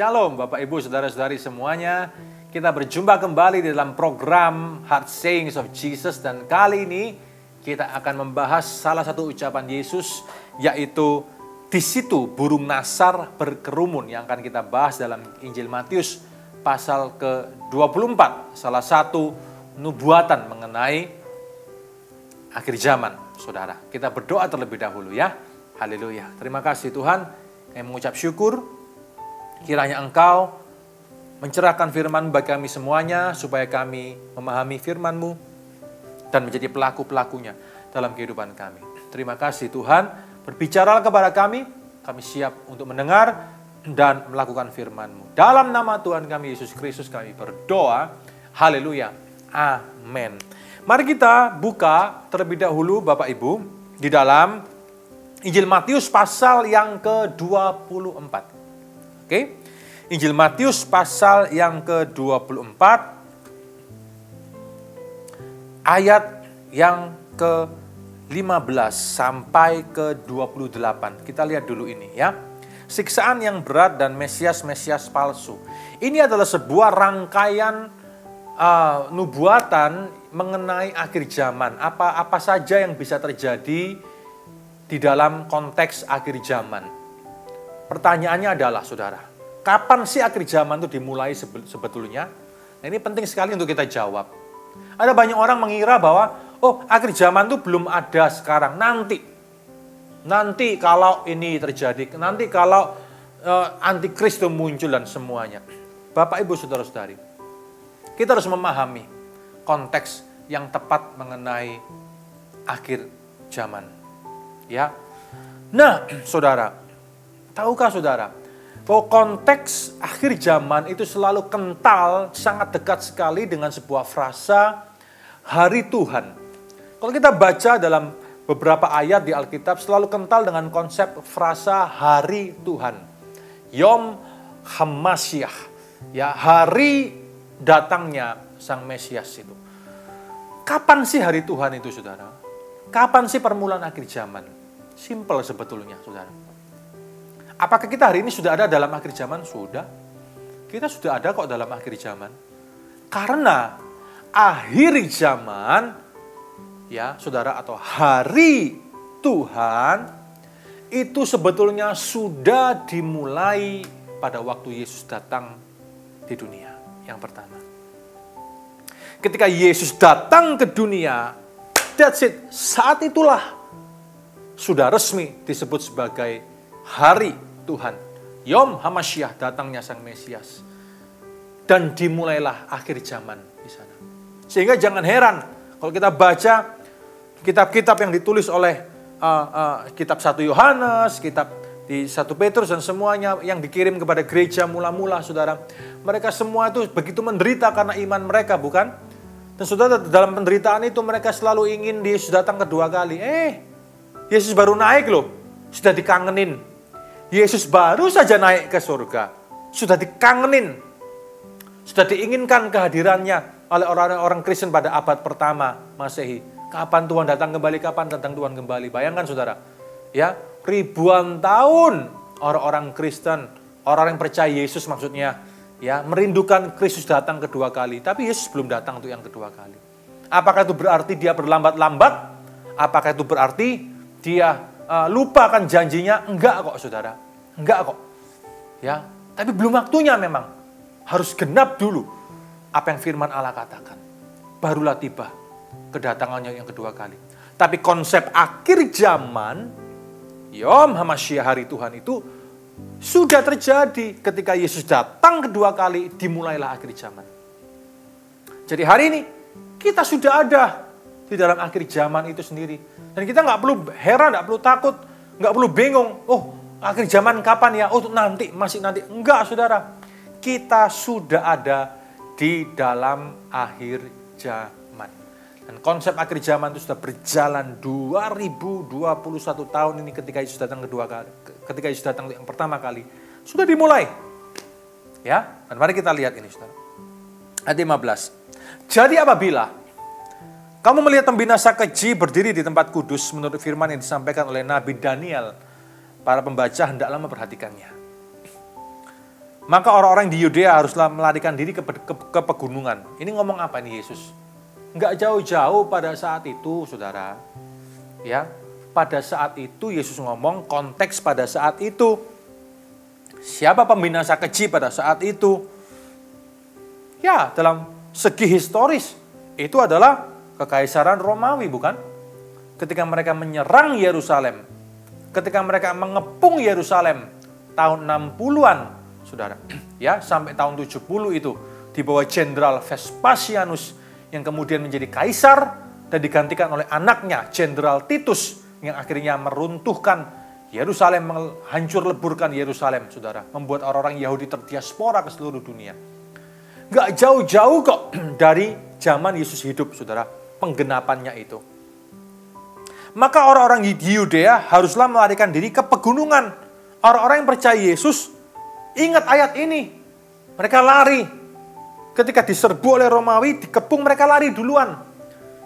Shalom Bapak Ibu Saudara-saudari semuanya. Kita berjumpa kembali di dalam program Heart Sayings of Jesus. Dan kali ini kita akan membahas salah satu ucapan Yesus, yaitu di situ burung nasar berkerumun, yang akan kita bahas dalam Injil Matius pasal ke-24. Salah satu nubuatan mengenai akhir zaman, saudara. Kita berdoa terlebih dahulu ya. Haleluya. Terima kasih Tuhan. Kami mengucap syukur. Kiranya Engkau mencerahkan firman bagi kami semuanya, supaya kami memahami firman-Mu dan menjadi pelaku-pelakunya dalam kehidupan kami. Terima kasih Tuhan, berbicaralah kepada kami siap untuk mendengar dan melakukan firman-Mu. Dalam nama Tuhan kami Yesus Kristus kami berdoa, haleluya, amin. Mari kita buka terlebih dahulu Bapak Ibu di dalam Injil Matius pasal yang ke-24. Oke, Injil Matius pasal yang ke-24 ayat yang ke-15 sampai ke-28. Kita lihat dulu ini ya. Siksaan yang berat dan Mesias-Mesias palsu. Ini adalah sebuah rangkaian nubuatan mengenai akhir zaman. Apa saja yang bisa terjadi di dalam konteks akhir zaman. Pertanyaannya adalah, saudara, kapan sih akhir zaman itu dimulai sebetulnya? Nah, ini penting sekali untuk kita jawab. Ada banyak orang mengira bahwa, akhir zaman itu belum ada sekarang, nanti. Nanti kalau ini terjadi, nanti kalau antikris itu muncul dan semuanya. Bapak, Ibu, Saudara-saudari, kita harus memahami konteks yang tepat mengenai akhir zaman. Ya. Nah, saudara, tahukah saudara, bahwa konteks akhir zaman itu selalu kental, sangat dekat sekali dengan sebuah frasa hari Tuhan. Kalau kita baca dalam beberapa ayat di Alkitab, selalu kental dengan konsep frasa hari Tuhan. Yom HaMashiach, ya, hari datangnya Sang Mesias itu. Kapan sih hari Tuhan itu, saudara? Kapan sih permulaan akhir zaman? Simple sebetulnya, saudara. Apakah kita hari ini sudah ada dalam akhir zaman? Sudah. Kita sudah ada kok dalam akhir zaman. Karena akhir zaman, ya saudara, atau hari Tuhan, itu sebetulnya sudah dimulai pada waktu Yesus datang di dunia. Yang pertama. Ketika Yesus datang ke dunia, that's it. Saat itulah sudah resmi disebut sebagai hari Tuhan. Yom HaMashiach, datangnya Sang Mesias. Dan dimulailah akhir zaman di sana. Sehingga jangan heran kalau kita baca kitab-kitab yang ditulis oleh kitab 1 Yohanes, kitab di 1 Petrus dan semuanya yang dikirim kepada gereja mula-mula, saudara. Mereka semua itu begitu menderita karena iman mereka, bukan? Dan saudara, dalam penderitaan itu mereka selalu ingin Yesus datang kedua kali. Yesus baru naik loh, sudah dikangenin. Yesus baru saja naik ke surga, sudah dikangenin, sudah diinginkan kehadirannya oleh orang-orang Kristen pada abad pertama Masehi. Kapan Tuhan datang kembali? Kapan datang Tuhan kembali? Bayangkan saudara, ya, ribuan tahun orang-orang Kristen, orang yang percaya Yesus maksudnya, ya, merindukan Kristus datang kedua kali. Tapi Yesus belum datang untuk yang kedua kali. Apakah itu berarti dia berlambat-lambat? Apakah itu berarti dia lupakan janjinya? Enggak kok saudara, enggak kok. Ya, tapi belum waktunya memang. Harus genap dulu apa yang firman Allah katakan. Barulah tiba kedatangannya yang kedua kali. Tapi konsep akhir zaman, Yom HaMashiach, hari Tuhan itu sudah terjadi ketika Yesus datang kedua kali, dimulailah akhir zaman. Jadi hari ini kita sudah ada di dalam akhir zaman itu sendiri. Dan kita nggak perlu heran, nggak perlu takut, nggak perlu bingung. Akhir zaman kapan ya? Nanti, masih nanti. Enggak, saudara. Kita sudah ada di dalam akhir zaman. Dan konsep akhir zaman itu sudah berjalan 2021 tahun ini ketika Yesus datang kedua kali. Ketika Yesus datang yang pertama kali, sudah dimulai. Ya, dan mari kita lihat ini, saudara. Ayat 15. Jadi apabila kamu melihat pembinasa keji berdiri di tempat kudus menurut firman yang disampaikan oleh Nabi Daniel, para pembaca hendaklah memperhatikannya. Maka orang-orang di Yudea haruslah melarikan diri ke pegunungan. Ini ngomong apa nih Yesus? Nggak jauh-jauh pada saat itu, saudara. Ya, pada saat itu Yesus ngomong konteks pada saat itu. Siapa pembinasa keji pada saat itu? Ya, dalam segi historis itu adalah kekaisaran Romawi, bukan? Ketika mereka menyerang Yerusalem, ketika mereka mengepung Yerusalem tahun 60-an, saudara, ya, sampai tahun 70 itu di bawah Jenderal Vespasianus yang kemudian menjadi kaisar dan digantikan oleh anaknya Jenderal Titus yang akhirnya meruntuhkan Yerusalem, menghancur leburkan Yerusalem, saudara, membuat orang-orang Yahudi terdiaspora ke seluruh dunia. Gak jauh-jauh kok dari zaman Yesus hidup, saudara, penggenapannya itu. Maka orang-orang di Yudea haruslah melarikan diri ke pegunungan. Orang-orang yang percaya Yesus ingat ayat ini. Mereka lari. Ketika diserbu oleh Romawi, dikepung, mereka lari duluan.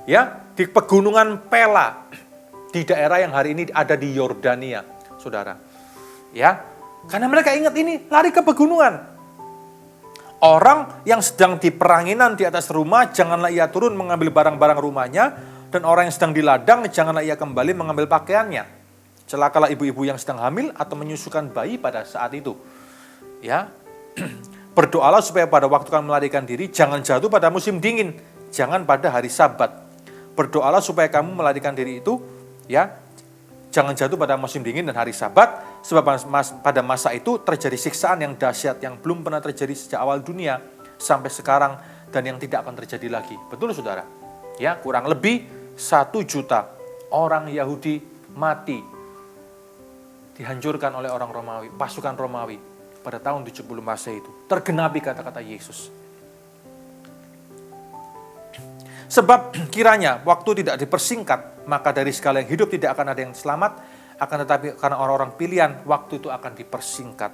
Ya, di pegunungan Pela, di daerah yang hari ini ada di Yordania, saudara. Ya, karena mereka ingat ini, lari ke pegunungan. Orang yang sedang di peranginan di atas rumah, janganlah ia turun mengambil barang-barang rumahnya, dan orang yang sedang di ladang, janganlah ia kembali mengambil pakaiannya. Celakalah ibu-ibu yang sedang hamil atau menyusukan bayi pada saat itu. Ya, berdoalah supaya pada waktu kamu melarikan diri, jangan jatuh pada musim dingin, jangan pada hari Sabat. Berdoalah supaya kamu melarikan diri itu, ya, jangan jatuh pada musim dingin dan hari Sabat, sebab pada masa itu terjadi siksaan yang dahsyat yang belum pernah terjadi sejak awal dunia sampai sekarang dan yang tidak akan terjadi lagi. Betul, saudara? Ya, kurang lebih 1 juta orang Yahudi mati, dihancurkan oleh orang Romawi, pasukan Romawi pada tahun 70 Masehi itu. Tergenapi kata-kata Yesus. Sebab kiranya waktu tidak dipersingkat, maka dari segala yang hidup tidak akan ada yang selamat, akan tetapi karena orang-orang pilihan, waktu itu akan dipersingkat.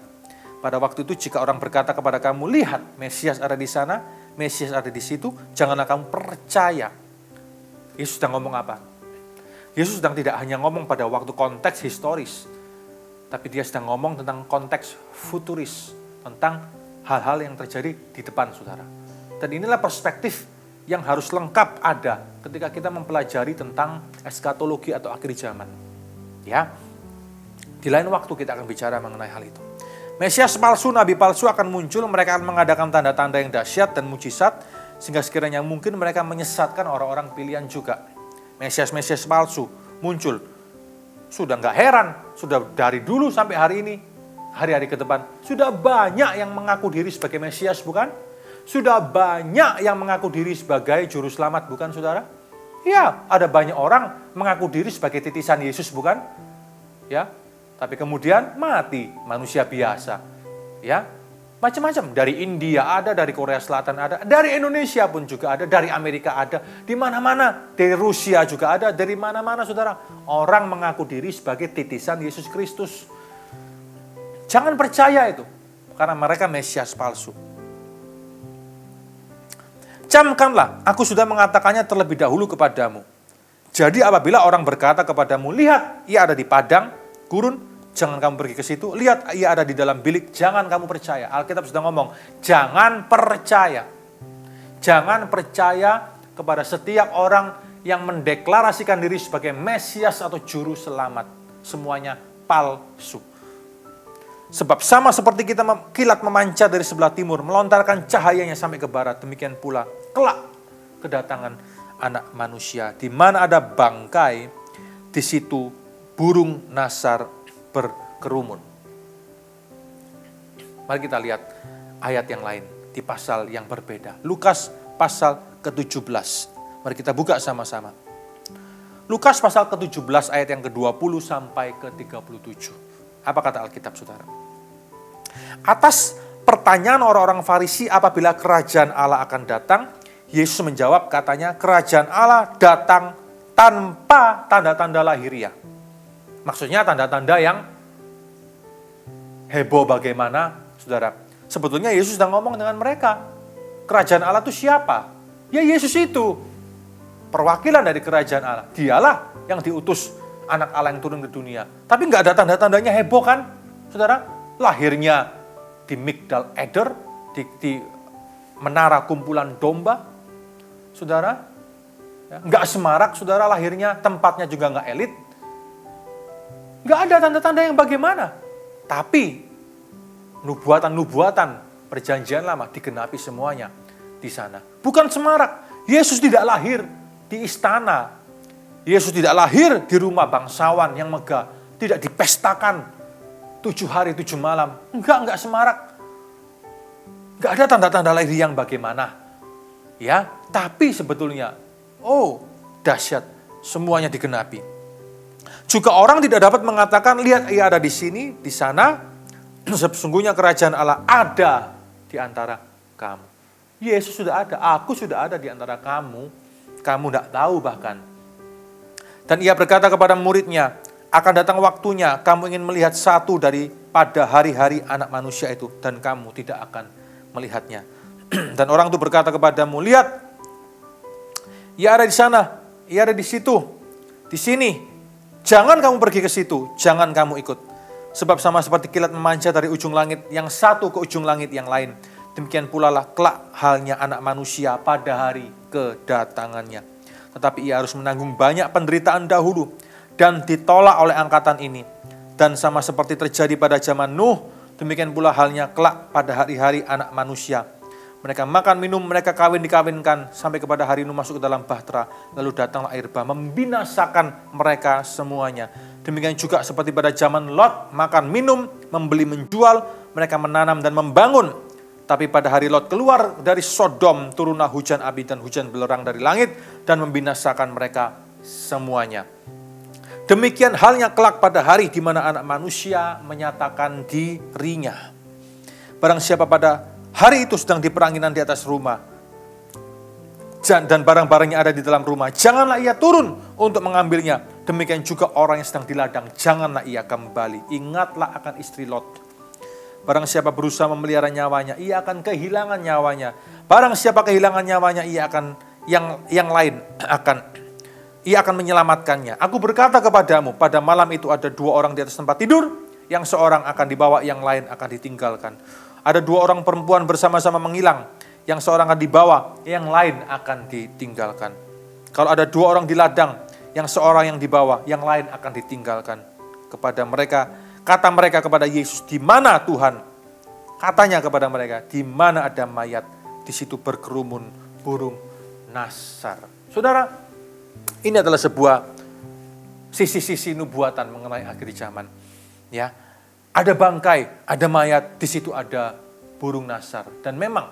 Pada waktu itu jika orang berkata kepada kamu, lihat Mesias ada di sana, Mesias ada di situ, janganlah kamu percaya. Yesus sedang ngomong apa? Yesus sedang tidak hanya ngomong pada waktu konteks historis, tapi dia sedang ngomong tentang konteks futuris, tentang hal-hal yang terjadi di depan, saudara. Dan inilah perspektif yang harus lengkap ada ketika kita mempelajari tentang eskatologi atau akhir zaman. Ya, di lain waktu kita akan bicara mengenai hal itu. Mesias palsu, nabi palsu akan muncul, mereka akan mengadakan tanda-tanda yang dahsyat dan mujizat, sehingga sekiranya mungkin mereka menyesatkan orang-orang pilihan juga. Mesias-mesias palsu muncul. Sudah nggak heran, sudah dari dulu sampai hari ini, hari-hari ke depan, sudah banyak yang mengaku diri sebagai Mesias, bukan? Sudah banyak yang mengaku diri sebagai juru selamat, bukan, saudara? Ya, ada banyak orang mengaku diri sebagai titisan Yesus, bukan? Ya, tapi kemudian mati, manusia biasa. Ya, macam-macam. Dari India ada, dari Korea Selatan ada, dari Indonesia pun juga ada, dari Amerika ada, di mana-mana, dari Rusia juga ada, dari mana-mana, saudara. Orang mengaku diri sebagai titisan Yesus Kristus. Jangan percaya itu, karena mereka Mesias palsu. Camkanlah, aku sudah mengatakannya terlebih dahulu kepadamu. Jadi apabila orang berkata kepadamu, lihat, ia ada di padang gurun, jangan kamu pergi ke situ. Lihat, ia ada di dalam bilik, jangan kamu percaya. Alkitab sudah ngomong, jangan percaya. Jangan percaya kepada setiap orang yang mendeklarasikan diri sebagai Mesias atau Juru Selamat. Semuanya palsu. Sebab sama seperti kita kilat memancar dari sebelah timur, melontarkan cahayanya sampai ke barat, demikian pula kelak kedatangan Anak Manusia. Di mana ada bangkai, di situ burung nasar berkerumun. Mari kita lihat ayat yang lain di pasal yang berbeda. Lukas pasal ke-17. Mari kita buka sama-sama. Lukas pasal ke-17 ayat yang ke-20 sampai ke-37. Apa kata Alkitab, saudara? Atas pertanyaan orang-orang Farisi apabila kerajaan Allah akan datang, Yesus menjawab, katanya, kerajaan Allah datang tanpa tanda-tanda lahiriah. Maksudnya tanda-tanda yang heboh bagaimana, saudara. Sebetulnya Yesus sedang ngomong dengan mereka. Kerajaan Allah itu siapa? Ya Yesus itu. Perwakilan dari kerajaan Allah. Dialah yang diutus anak Allah yang turun ke dunia. Tapi nggak ada tanda-tandanya heboh kan, saudara? Lahirnya di Migdal Eder, di menara kumpulan domba, saudara. Nggak semarak, saudara, lahirnya, tempatnya juga nggak elit. Nggak ada tanda-tanda yang bagaimana. Tapi nubuatan-nubuatan perjanjian lama digenapi semuanya di sana. Bukan semarak. Yesus tidak lahir di istana. Yesus tidak lahir di rumah bangsawan yang megah. Tidak dipestakan 7 hari 7 malam. Enggak semarak. Enggak ada tanda-tanda lahir yang bagaimana. Ya, tapi sebetulnya, dahsyat, semuanya digenapi. Juga orang tidak dapat mengatakan, lihat ia ada di sini, di sana. Sesungguhnya kerajaan Allah ada di antara kamu. Yesus sudah ada, aku sudah ada di antara kamu. Kamu tidak tahu bahkan. Dan ia berkata kepada muridnya, akan datang waktunya kamu ingin melihat satu daripada hari-hari anak manusia itu. Dan kamu tidak akan melihatnya. Dan orang itu berkata kepadamu, lihat, ia ada di sana, ia ada di situ, di sini. Jangan kamu pergi ke situ, jangan kamu ikut. Sebab sama seperti kilat memanjat dari ujung langit yang satu ke ujung langit yang lain. Demikian pula lah kelak halnya anak manusia pada hari kedatangannya. Tetapi ia harus menanggung banyak penderitaan dahulu dan ditolak oleh angkatan ini. Dan sama seperti terjadi pada zaman Nuh, demikian pula halnya kelak pada hari-hari anak manusia. Mereka makan, minum, mereka dikawinkan sampai kepada hari Nuh masuk ke dalam bahtera. Lalu datanglah air bah membinasakan mereka semuanya. Demikian juga seperti pada zaman Lot, makan, minum, membeli, menjual, mereka menanam dan membangun. Tapi pada hari Lot keluar dari Sodom, turunlah hujan api dan hujan belerang dari langit dan membinasakan mereka semuanya. Demikian halnya kelak pada hari di mana anak manusia menyatakan dirinya. Barang siapa pada hari itu sedang diperangi di atas rumah dan barang-barangnya ada di dalam rumah, janganlah ia turun untuk mengambilnya. Demikian juga orang yang sedang di ladang, janganlah ia kembali. Ingatlah akan istri Lot. Barang siapa berusaha memelihara nyawanya, ia akan kehilangan nyawanya. Barang siapa kehilangan nyawanya, ia akan ia akan menyelamatkannya. Aku berkata kepadamu, pada malam itu ada 2 orang di atas tempat tidur, yang seorang akan dibawa, yang lain akan ditinggalkan. Ada 2 orang perempuan bersama-sama menghilang, yang seorang akan dibawa, yang lain akan ditinggalkan. Kalau ada 2 orang di ladang, yang seorang yang dibawa, yang lain akan ditinggalkan. Kepada mereka, kata mereka kepada Yesus, di mana Tuhan? Katanya kepada mereka, di mana ada mayat, di situ berkerumun burung nasar. Saudara, ini adalah sebuah sisi-sisi nubuatan mengenai akhir zaman. Ya, ada bangkai, ada mayat, di situ ada burung nasar. Dan memang,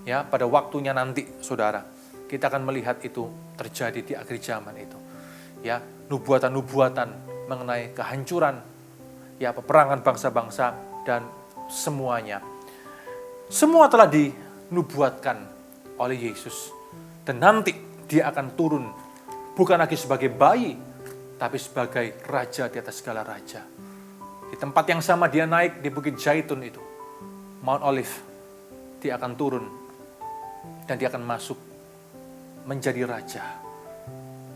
ya, pada waktunya nanti, saudara, kita akan melihat itu terjadi di akhir zaman itu. Ya, nubuatan-nubuatan mengenai kehancuran, ya, peperangan bangsa-bangsa dan semuanya. Semua telah dinubuatkan oleh Yesus. Dan nanti dia akan turun bukan lagi sebagai bayi, tapi sebagai raja di atas segala raja. Di tempat yang sama dia naik di Bukit Zaitun itu, Mount Olive, dia akan turun dan dia akan masuk menjadi raja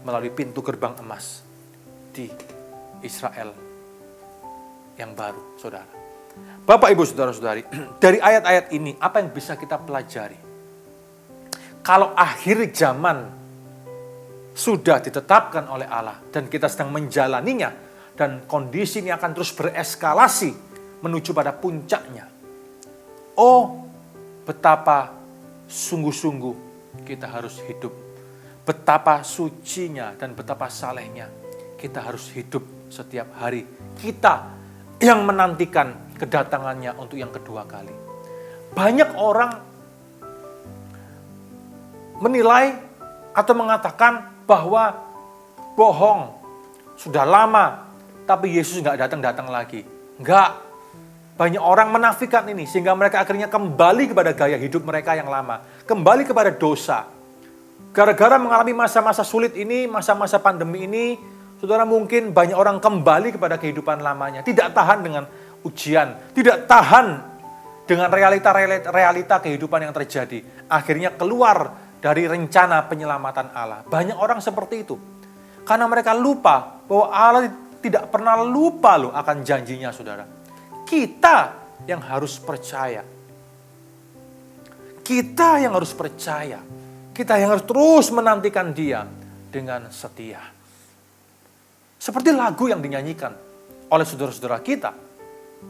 melalui pintu gerbang emas di Israel yang baru, saudara. Bapak, Ibu, saudara-saudari, dari ayat-ayat ini apa yang bisa kita pelajari? Kalau akhir zaman sudah ditetapkan oleh Allah dan kita sedang menjalaninya, dan kondisi ini akan terus bereskalasi menuju pada puncaknya. Oh, betapa sungguh-sungguh kita harus hidup. Betapa sucinya dan betapa salehnya kita harus hidup setiap hari. Kita yang menantikan kedatangannya untuk yang kedua kali. Banyak orang menilai atau mengatakan bahwa bohong, sudah lama, tapi Yesus nggak datang-datang lagi. Nggak. Banyak orang menafikan ini, sehingga mereka akhirnya kembali kepada gaya hidup mereka yang lama. Kembali kepada dosa. Gara-gara mengalami masa-masa sulit ini, masa-masa pandemi ini, saudara, mungkin banyak orang kembali kepada kehidupan lamanya. Tidak tahan dengan ujian, tidak tahan dengan realita kehidupan yang terjadi. Akhirnya keluar dari rencana penyelamatan Allah. Banyak orang seperti itu. Karena mereka lupa bahwa Allah tidak pernah lupa loh akan janjinya, saudara. Kita yang harus percaya. Kita yang harus percaya. Kita yang harus terus menantikan Dia dengan setia. Seperti lagu yang dinyanyikan oleh saudara-saudara kita,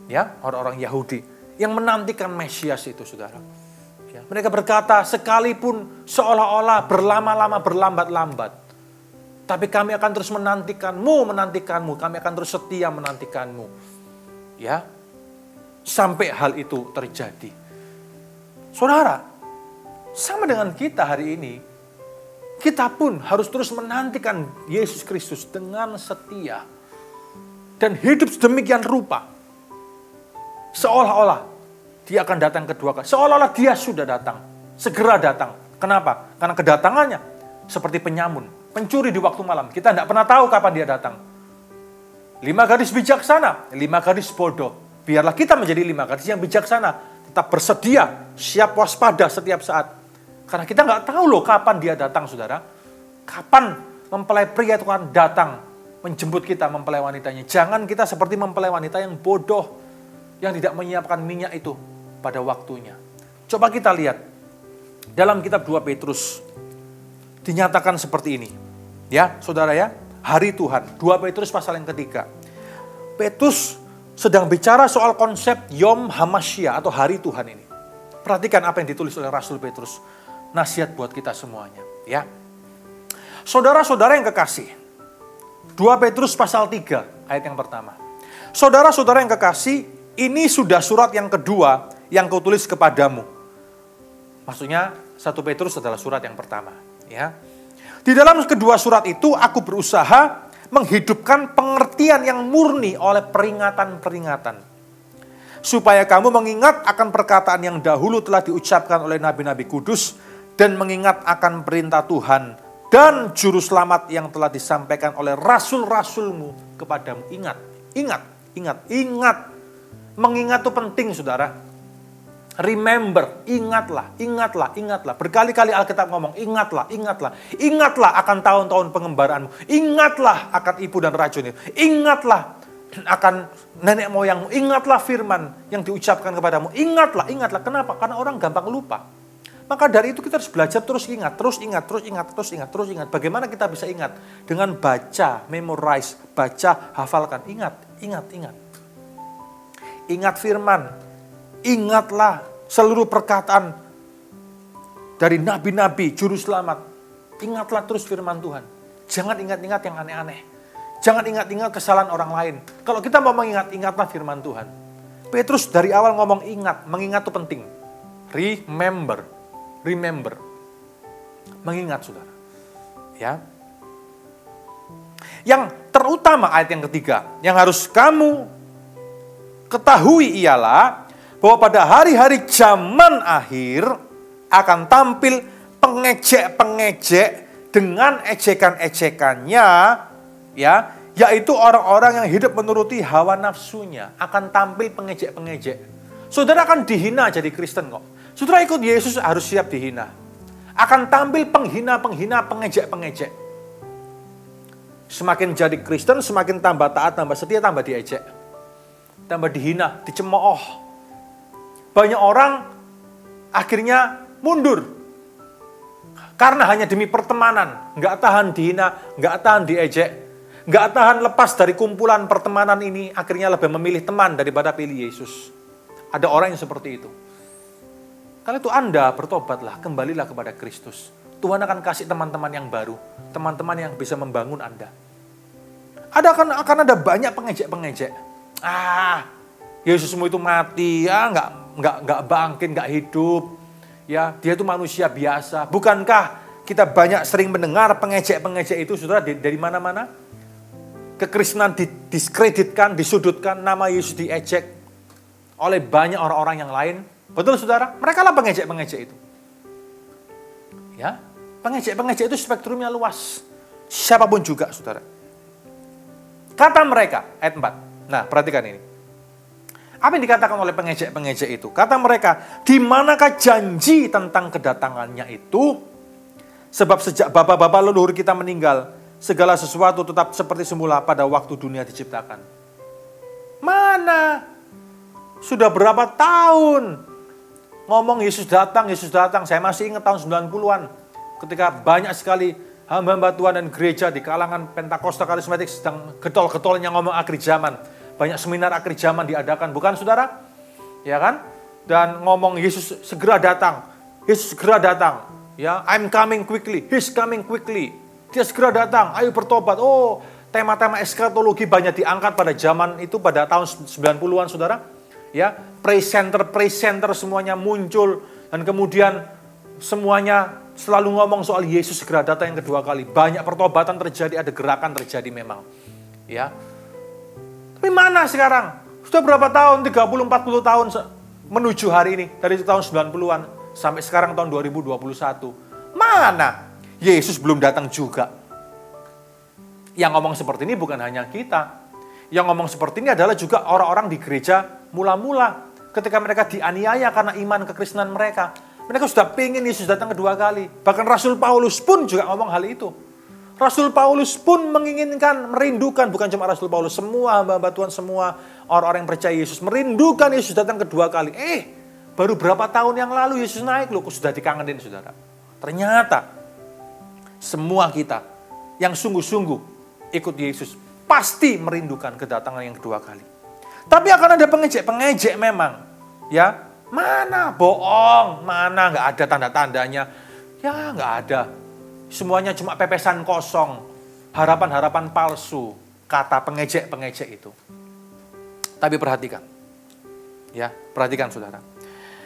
ya, orang-orang Yahudi yang menantikan Mesias itu, saudara. Ya, mereka berkata, sekalipun seolah-olah berlama-lama, berlambat-lambat, tapi kami akan terus menantikanmu, kami akan terus setia menantikanmu. Ya, sampai hal itu terjadi. Saudara, sama dengan kita hari ini, kita pun harus terus menantikan Yesus Kristus dengan setia. Dan hidup sedemikian rupa. Seolah-olah Dia akan datang kedua kali. Seolah-olah Dia sudah datang. Segera datang. Kenapa? Karena kedatangannya seperti penyamun. Pencuri di waktu malam. Kita tidak pernah tahu kapan Dia datang. 5 gadis bijaksana, 5 gadis bodoh. Biarlah kita menjadi 5 gadis yang bijaksana. Tetap bersedia, siap waspada setiap saat. Karena kita nggak tahu loh kapan Dia datang, saudara. Kapan mempelai pria itu akan datang menjemput kita, mempelai wanitanya. Jangan kita seperti mempelai wanita yang bodoh, yang tidak menyiapkan minyak itu pada waktunya. Coba kita lihat dalam kitab 2 Petrus dinyatakan seperti ini. Ya, saudara ya, hari Tuhan. 2 Petrus pasal yang ketiga. Petrus sedang bicara soal konsep Yom HaMashiach atau hari Tuhan ini. Perhatikan apa yang ditulis oleh Rasul Petrus. Nasihat buat kita semuanya, ya. Saudara-saudara yang kekasih. 2 Petrus pasal 3 ayat yang pertama. Saudara-saudara yang kekasih, ini sudah surat yang kedua yang kutulis kepadamu. Maksudnya 1 Petrus adalah surat yang pertama, ya. Di dalam kedua surat itu aku berusaha menghidupkan pengertian yang murni oleh peringatan-peringatan. Supaya kamu mengingat akan perkataan yang dahulu telah diucapkan oleh nabi-nabi kudus dan mengingat akan perintah Tuhan dan juru selamat yang telah disampaikan oleh rasul-rasulmu kepadamu. Ingat. Mengingat itu penting, saudara. Remember, ingatlah. Berkali-kali Alkitab ngomong, ingatlah. Ingatlah akan tahun-tahun pengembaraanmu. Ingatlah akan ibu dan racun itu. Ingatlah akan nenek moyangmu. Ingatlah firman yang diucapkan kepadamu. Ingatlah. Kenapa? Karena orang gampang lupa. Maka dari itu kita harus belajar terus ingat. Bagaimana kita bisa ingat? Dengan baca, memorize, baca, hafalkan. Ingat. Ingat firman. Ingatlah seluruh perkataan dari nabi-nabi, juru selamat. Ingatlah terus firman Tuhan. Jangan ingat-ingat yang aneh-aneh. Jangan ingat-ingat kesalahan orang lain. Kalau kita mau mengingat, ingatlah firman Tuhan. Petrus dari awal ngomong ingat. Mengingat itu penting. Remember. Mengingat, saudara. Ya. Yang terutama ayat yang ketiga, yang harus kamu ketahui ialah bahwa pada hari-hari zaman akhir akan tampil pengejek-pengejek dengan ejekan-ejekannya, ya, yaitu orang-orang yang hidup menuruti hawa nafsunya. Akan tampil pengejek-pengejek. Saudara akan dihina jadi Kristen kok. Saudara ikut Yesus harus siap dihina. Akan tampil penghina-penghina, pengejek-pengejek. Semakin jadi Kristen, semakin tambah taat, tambah setia, tambah diejek. Tambah dihina, dicemooh. Banyak orang akhirnya mundur. Karena hanya demi pertemanan. Nggak tahan dihina, nggak tahan diejek. Nggak tahan lepas dari kumpulan pertemanan ini. Akhirnya lebih memilih teman daripada pilih Yesus. Ada orang yang seperti itu. Karena itu Anda bertobatlah, kembalilah kepada Kristus. Tuhan akan kasih teman-teman yang baru. Teman-teman yang bisa membangun Anda. Akan ada banyak pengejek-pengejek. Yesusmu itu mati, nggak bangkit, nggak hidup. Ya, dia itu manusia biasa. Bukankah kita banyak sering mendengar pengejek-pengejek itu, saudara, dari mana-mana? Kekristenan didiskreditkan, disudutkan, nama Yesus diejek oleh banyak orang-orang yang lain. Betul, saudara? Mereka lah pengejek-pengejek itu. Ya, pengejek-pengejek itu spektrumnya luas. Siapapun juga, saudara. Kata mereka, ayat 4. Nah, perhatikan ini. Apa yang dikatakan oleh pengejek-pengejek itu? Kata mereka, di manakah janji tentang kedatangannya itu? Sebab sejak bapak-bapak leluhur kita meninggal, segala sesuatu tetap seperti semula pada waktu dunia diciptakan. Mana? Sudah berapa tahun ngomong Yesus datang, Yesus datang. Saya masih ingat tahun 90-an. Ketika banyak sekali hamba-hamba Tuhan dan gereja di kalangan Pentakosta Karismatik sedang getol-getolnya ngomong akhir zaman. Banyak seminar akhir zaman diadakan, bukan saudara? Ya kan? Dan ngomong Yesus segera datang. Yesus segera datang. Ya, I'm coming quickly. He's coming quickly. Dia segera datang. Ayo bertobat. Oh, tema-tema eskatologi banyak diangkat pada zaman itu, pada tahun 90-an, saudara. Ya, praise center semuanya muncul. Dan kemudian semuanya selalu ngomong soal Yesus segera datang yang kedua kali. Banyak pertobatan terjadi, ada gerakan terjadi memang. Ya. Tapi mana sekarang? Sudah berapa tahun? 30-40 tahun menuju hari ini. Dari tahun 90-an sampai sekarang tahun 2021. Mana? Yesus belum datang juga. Yang ngomong seperti ini bukan hanya kita. Yang ngomong seperti ini adalah juga orang-orang di gereja mula-mula. Ketika mereka dianiaya karena iman kekristenan mereka. Mereka sudah pengen Yesus datang kedua kali. Bahkan Rasul Paulus pun juga ngomong hal itu. Rasul Paulus pun menginginkan, merindukan. Bukan cuma Rasul Paulus, semua hamba-hamba Tuhan, semua orang-orang yang percaya Yesus. Merindukan Yesus datang kedua kali. Baru berapa tahun yang lalu Yesus naik loh. Kok sudah dikangenin, saudara. Ternyata semua kita yang sungguh-sungguh ikut Yesus pasti merindukan kedatangan yang kedua kali. Tapi akan ada pengejek-pengejek memang. Ya, mana bohong, mana nggak ada tanda-tandanya. Ya nggak ada. Semuanya cuma pepesan kosong. Harapan-harapan palsu. Kata pengejek-pengejek itu. Tapi perhatikan. Ya, perhatikan saudara.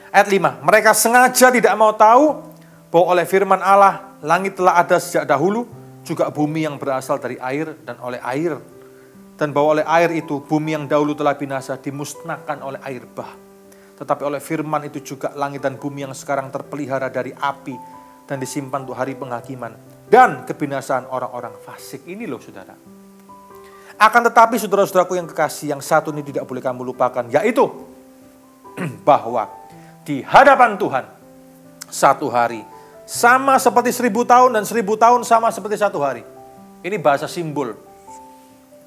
Ayat 5. Mereka sengaja tidak mau tahu bahwa oleh firman Allah, langit telah ada sejak dahulu, juga bumi yang berasal dari air dan oleh air. Dan bahwa oleh air itu, bumi yang dahulu telah binasa dimusnahkan oleh air bah. Tetapi oleh firman itu juga langit dan bumi yang sekarang terpelihara dari api dan disimpan untuk hari penghakiman dan kebinasaan orang-orang fasik. Ini loh saudara. Akan tetapi saudara-saudaraku yang kekasih, yang satu ini tidak boleh kamu lupakan, yaitu bahwa di hadapan Tuhan satu hari sama seperti 1000 tahun dan 1000 tahun sama seperti satu hari. Ini bahasa simbol.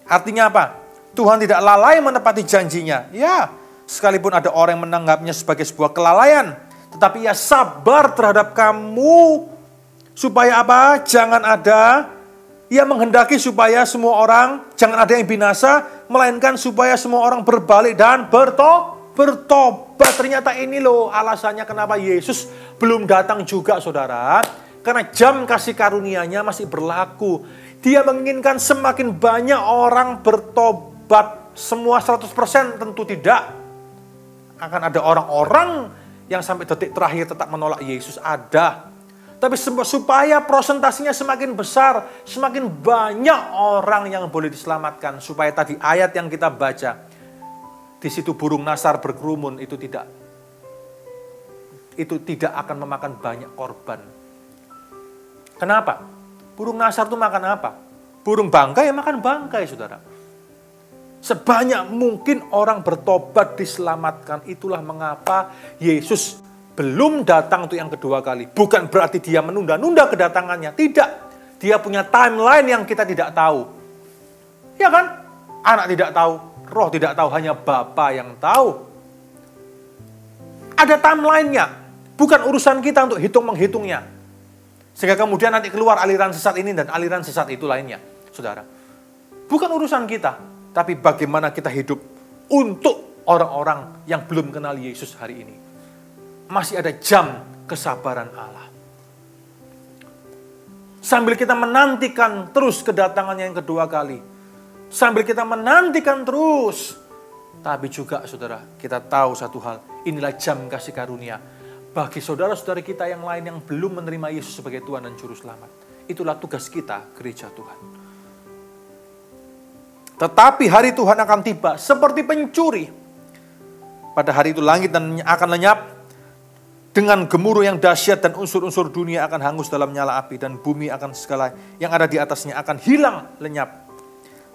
Artinya apa? Tuhan tidak lalai menepati janjinya. Ya, sekalipun ada orang yang menanggapnya sebagai sebuah kelalaian, tetapi ia sabar terhadap kamu. Supaya apa? Jangan ada. Ia menghendaki supaya semua orang, jangan ada yang binasa, melainkan supaya semua orang berbalik dan bertobat. Ternyata ini loh alasannya kenapa Yesus belum datang juga, saudara. Karena jam kasih karunia-Nya masih berlaku. Dia menginginkan semakin banyak orang bertobat. Semua 100% tentu tidak. Akan ada orang-orang yang sampai detik terakhir tetap menolak Yesus, ada. Tapi supaya prosentasinya semakin besar, semakin banyak orang yang boleh diselamatkan. Supaya tadi ayat yang kita baca, di situ burung nasar berkerumun, itu tidak akan memakan banyak korban. Kenapa? Burung nasar itu makan apa? Burung bangkai ya makan bangkai, saudara. Sebanyak mungkin orang bertobat diselamatkan. Itulah mengapa Yesus belum datang untuk yang kedua kali. Bukan berarti dia menunda-nunda kedatangannya. Tidak. Dia punya timeline yang kita tidak tahu. Ya kan? Anak tidak tahu, Roh tidak tahu, hanya Bapa yang tahu. Ada timeline-nya. Bukan urusan kita untuk hitung-menghitungnya. Sehingga kemudian nanti keluar aliran sesat ini dan aliran sesat itu lainnya, saudara. Bukan urusan kita, tapi bagaimana kita hidup untuk orang-orang yang belum kenal Yesus hari ini. Masih ada jam kesabaran Allah. Sambil kita menantikan terus kedatangannya yang kedua kali. Sambil kita menantikan terus. Tapi juga saudara, kita tahu satu hal. Inilah jam kasih karunia. Bagi saudara-saudara kita yang lain yang belum menerima Yesus sebagai Tuhan dan Juru Selamat. Itulah tugas kita, gereja Tuhan. Tetapi hari Tuhan akan tiba seperti pencuri. Pada hari itu langit akan lenyap dengan gemuruh yang dahsyat dan unsur-unsur dunia akan hangus dalam nyala api dan bumi akan segala yang ada di atasnya akan hilang lenyap.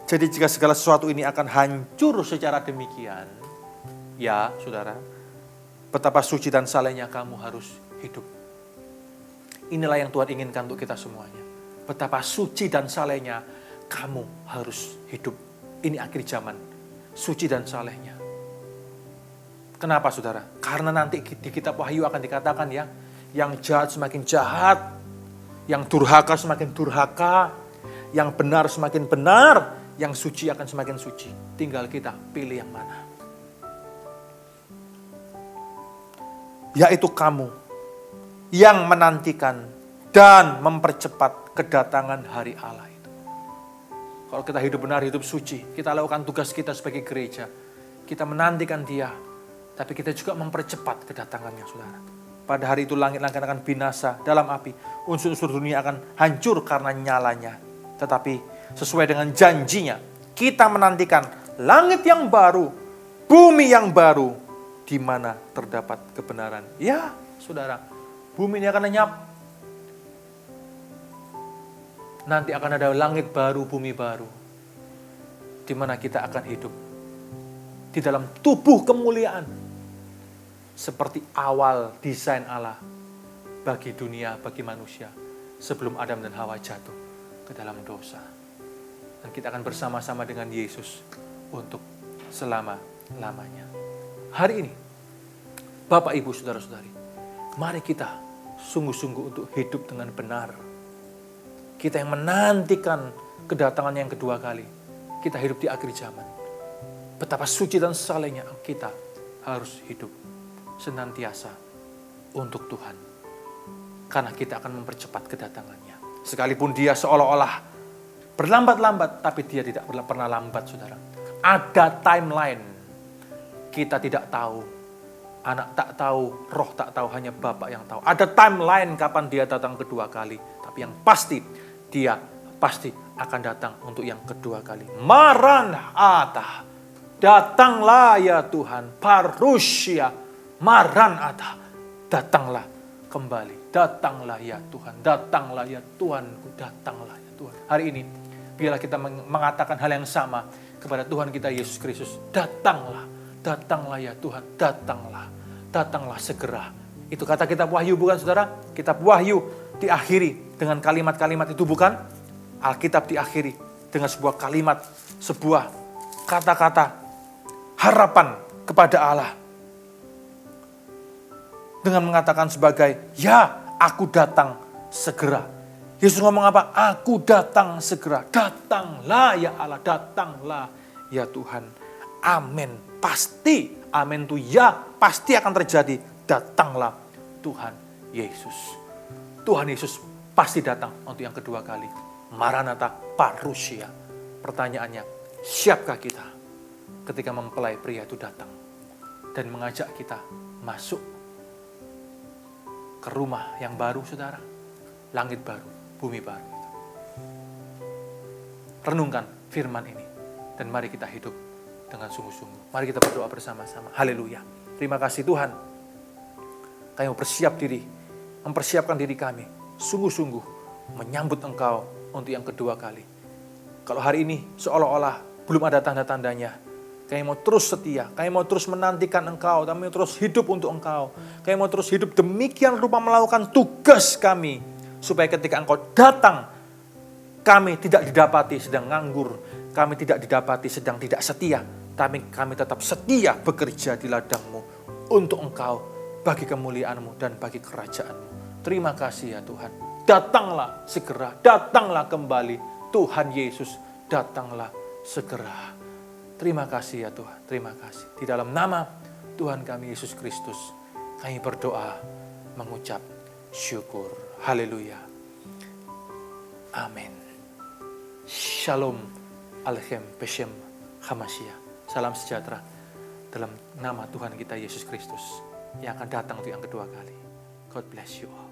Jadi jika segala sesuatu ini akan hancur secara demikian, ya saudara, betapa suci dan salehnya kamu harus hidup. Inilah yang Tuhan inginkan untuk kita semuanya. Betapa suci dan salehnya kamu harus hidup. Ini akhir zaman, suci dan salehnya. Kenapa saudara? Karena nanti di kitab Wahyu akan dikatakan ya, yang jahat semakin jahat, yang durhaka semakin durhaka, yang benar semakin benar, yang suci akan semakin suci. Tinggal kita pilih yang mana. Yaitu kamu yang menantikan dan mempercepat kedatangan hari Allah itu. Kalau kita hidup benar, hidup suci, kita lakukan tugas kita sebagai gereja, kita menantikan Dia, tapi kita juga mempercepat kedatangannya, saudara. Pada hari itu langit-langit akan binasa dalam api. Unsur-unsur dunia akan hancur karena nyalanya. Tetapi sesuai dengan janjinya, kita menantikan langit yang baru, bumi yang baru, di mana terdapat kebenaran. Ya, saudara, bumi ini akan lenyap. Nanti akan ada langit baru, bumi baru, di mana kita akan hidup di dalam tubuh kemuliaan, seperti awal desain Allah bagi dunia, bagi manusia, sebelum Adam dan Hawa jatuh ke dalam dosa. Dan kita akan bersama-sama dengan Yesus untuk selama-lamanya. Hari ini, Bapak, Ibu, Saudara-saudari, mari kita sungguh-sungguh untuk hidup dengan benar. Kita yang menantikan kedatangan yang kedua kali. Kita hidup di akhir zaman. Betapa suci dan salehnya kita harus hidup senantiasa untuk Tuhan. Karena kita akan mempercepat kedatangannya. Sekalipun Dia seolah-olah berlambat-lambat, tapi Dia tidak pernah lambat, saudara. Ada timeline. Kita tidak tahu. Anak tak tahu, roh tak tahu, hanya Bapa yang tahu. Ada timeline kapan Dia datang kedua kali. Tapi yang pasti, Dia pasti akan datang untuk yang kedua kali. Maranatha. Datanglah ya Tuhan, parusia, maranatha, datanglah kembali, datanglah ya Tuhan, datanglah ya Tuhanku, datanglah ya Tuhan. Hari ini, biarlah kita mengatakan hal yang sama kepada Tuhan kita Yesus Kristus, datanglah, datanglah ya Tuhan, datanglah, datanglah segera. Itu kata kitab Wahyu, bukan saudara? Kitab Wahyu diakhiri dengan kalimat-kalimat itu, bukan? Alkitab diakhiri dengan sebuah kalimat, sebuah kata-kata harapan kepada Allah. Dengan mengatakan sebagai, ya aku datang segera. Yesus ngomong apa? Aku datang segera. Datanglah ya Allah, datanglah ya Tuhan. Amin. Pasti, amin itu ya, pasti akan terjadi. Datanglah Tuhan Yesus. Tuhan Yesus pasti datang untuk yang kedua kali. Maranatha, parusia. Pertanyaannya, siapkah kita ketika mempelai pria itu datang dan mengajak kita masuk ke rumah yang baru, saudara? Langit baru, bumi baru. Renungkan firman ini dan mari kita hidup dengan sungguh-sungguh. Mari kita berdoa bersama-sama. Haleluya. Terima kasih Tuhan. Kami mempersiapkan diri kami sungguh-sungguh menyambut Engkau untuk yang kedua kali. Kalau hari ini seolah-olah belum ada tanda-tandanya, kami mau terus setia, kami mau terus menantikan Engkau, kami mau terus hidup untuk Engkau, kami mau terus hidup demikian rupa melakukan tugas kami, supaya ketika Engkau datang, kami tidak didapati sedang nganggur, kami tidak didapati sedang tidak setia, tapi kami tetap setia bekerja di ladang-Mu untuk Engkau, bagi kemuliaan-Mu dan bagi kerajaan-Mu. Terima kasih ya Tuhan. Datanglah segera, datanglah kembali. Tuhan Yesus, datanglah segera. Terima kasih ya Tuhan, terima kasih. Di dalam nama Tuhan kami Yesus Kristus, kami berdoa mengucap syukur. Haleluya. Amin. Shalom Aleichem Beshem Hamashiach. Salam sejahtera dalam nama Tuhan kita Yesus Kristus yang akan datang untuk yang kedua kali. God bless you all.